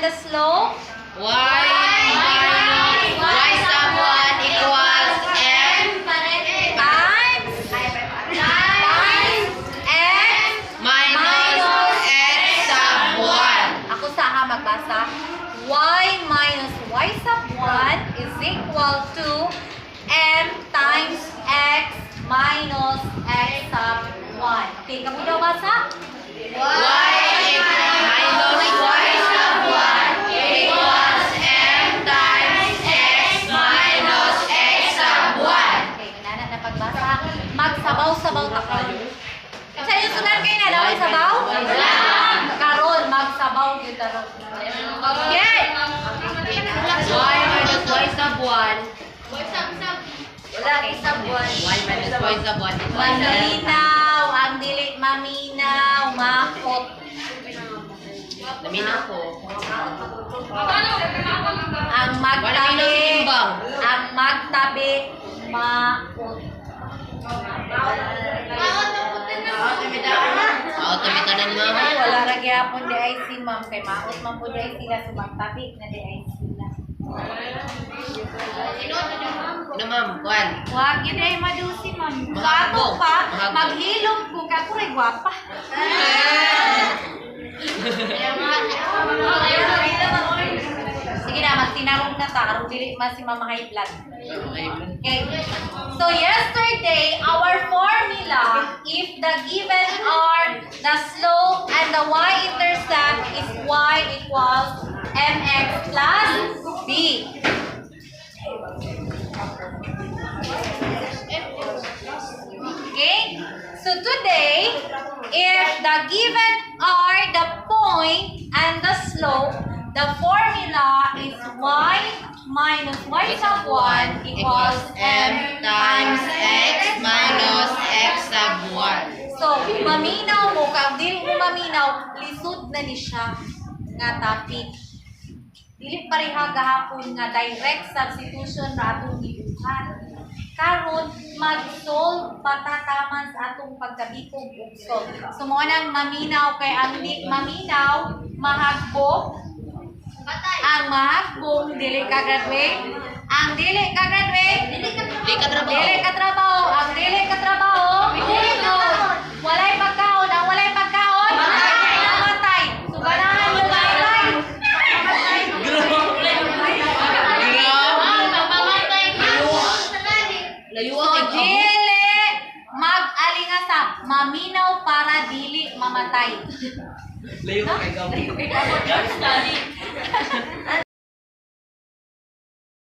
the slope? Y minus y sub 1 equals m Times x minus x sub 1. Ako sa ha magbasa. Y minus y sub 1 is equal to m times x minus x sub 1. Okay, kamu daw basa? Y minus y sub 1 equals m times x minus x sub 1. Okay, kanana na pagbasa. Magsabaw-sabaw ta karon. Sa iyo sunan kay na daw sabaw? Karon magsabaw gyud ta ron. Okay. Y minus y sub 1. Wala kay sub 1. Y minus y sub 1 equals m. Maminaw, ang dili maminaw, makot. Naminaw ko. Ang Wala magtabi, minutimbang. ang magtabi, makot. Tumitanan mo. Ay, wala ra gyapon di ay si ma'am kay makot man po di ay sila sa magtabi na di ay sila. Ano ma'am? Kwan? Wag yun ay madusi ma'am. Mahagbog. Bago pa, Mahagbog. maghilom ko ka kuray gwapa. Sige na, magtinarong na ta. Aron dili man si mama high blood. Okay. So yesterday, our formula, if the given are the slope and the y-intercept is y equals mx plus b. Okay? So today, if the given are the point and the slope, the formula is y minus y sub 1 equals m times x minus x sub 1. So, maminaw mo, kung dili mo maminaw, lisod na ni siya nga topic. Dili pareha gahapon nga direct substitution ra atong gibuhat. Karon mag-solve patataman sa atong pagkabikog ug solve. So mo nang maminaw kay ang di maminaw mahagbog. Ang mahagbog dili ka graduate. Ang dili ka graduate, dili ka trabaho. Ang dili ka trabaho, walay pagkaon. Ang walay pagkaon, mamatay. So ganahan mo mamatay. So dili mag-alingasap, maminaw para dili mamatay. Layo kay gabi.